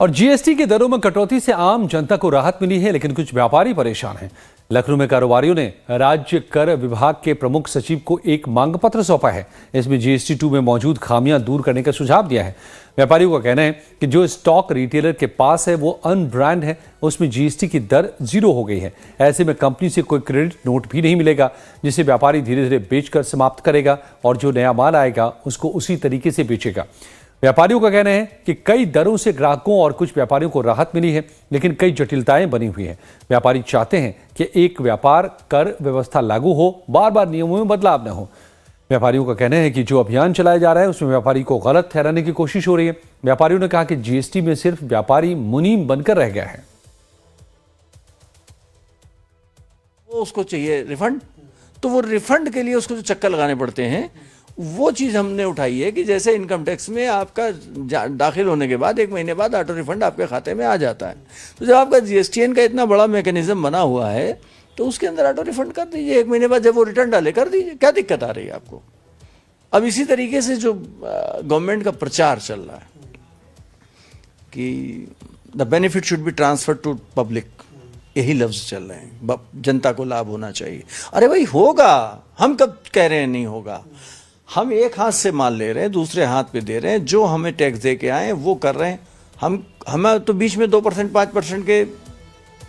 और जीएसटी की दरों में कटौती से आम जनता को राहत मिली है, लेकिन कुछ व्यापारी परेशान हैं। लखनऊ में कारोबारियों ने राज्य कर विभाग के प्रमुख सचिव को एक मांग पत्र सौंपा है। इसमें जीएसटी 2 में मौजूद खामियां दूर करने का सुझाव दिया है। व्यापारियों का कहना है कि जो स्टॉक रिटेलर के पास है वो अनब्रांड है, उसमें जीएसटी की दर 0 हो गई है। ऐसे में कंपनी से कोई क्रेडिट नोट भी नहीं मिलेगा, जिसे व्यापारी धीरे धीरे बेचकर समाप्त करेगा और जो नया माल आएगा उसको उसी तरीके से बेचेगा। व्यापारियों का कहना है कि कई दरों से ग्राहकों और कुछ व्यापारियों को राहत मिली है, लेकिन कई जटिलताएं बनी हुई हैं। व्यापारी चाहते हैं कि एक व्यापार कर व्यवस्था लागू हो, बार बार नियमों में बदलाव न हो। व्यापारियों का कहना है कि जो अभियान चलाया जा रहा है उसमें व्यापारी को गलत ठहराने की कोशिश हो रही है। व्यापारियों ने कहा कि जीएसटी में सिर्फ व्यापारी मुनीम बनकर रह गया है। वो उसको चाहिए रिफंड, तो वो रिफंड के लिए उसको जो चक्कर लगाने पड़ते हैं, वो चीज़ हमने उठाई है कि जैसे इनकम टैक्स में आपका दाखिल होने के बाद 1 महीने बाद ऑटो रिफंड आपके खाते में आ जाता है। तो जब आपका जीएसटीएन का इतना बड़ा मैकेनिज्म बना हुआ है तो उसके अंदर ऑटो रिफंड कर दीजिए। 1 महीने बाद जब वो रिटर्न डाले कर दीजिए, क्या दिक्कत आ रही है आपको। अब इसी तरीके से जो गवर्नमेंट का प्रचार चल रहा है कि the benefit should be transfer to public, यही लफ्ज़ चल रहे हैं, जनता को लाभ होना चाहिए। अरे भाई होगा, हम कब कह रहे हैं नहीं होगा। हम एक हाथ से माल ले रहे हैं, दूसरे हाथ पे दे रहे हैं, जो हमें टैक्स दे के आए हैं वो कर रहे हैं। हमें तो बीच में 2% 5% के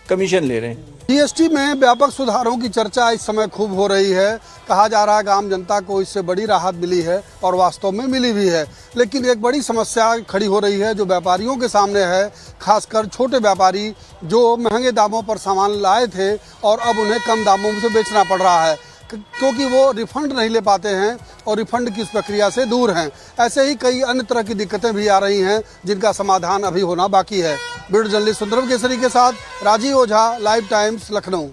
कमीशन ले रहे हैं। जीएसटी में व्यापक सुधारों की चर्चा इस समय खूब हो रही है। कहा जा रहा है कि आम जनता को इससे बड़ी राहत मिली है और वास्तव में मिली भी है, लेकिन एक बड़ी समस्या खड़ी हो रही है जो व्यापारियों के सामने है, खासकर छोटे व्यापारी जो महंगे दामों पर सामान लाए थे और अब उन्हें कम दामों से बेचना पड़ रहा है क्योंकि वो रिफंड नहीं ले पाते हैं और रिफंड की इस प्रक्रिया से दूर हैं। ऐसे ही कई अन्य तरह की दिक्कतें भी आ रही हैं जिनका समाधान अभी होना बाकी है। ब्यूरो जर्नलिस्ट सुंदरम केसरी के साथ राजीव ओझा, लाइव टाइम्स, लखनऊ।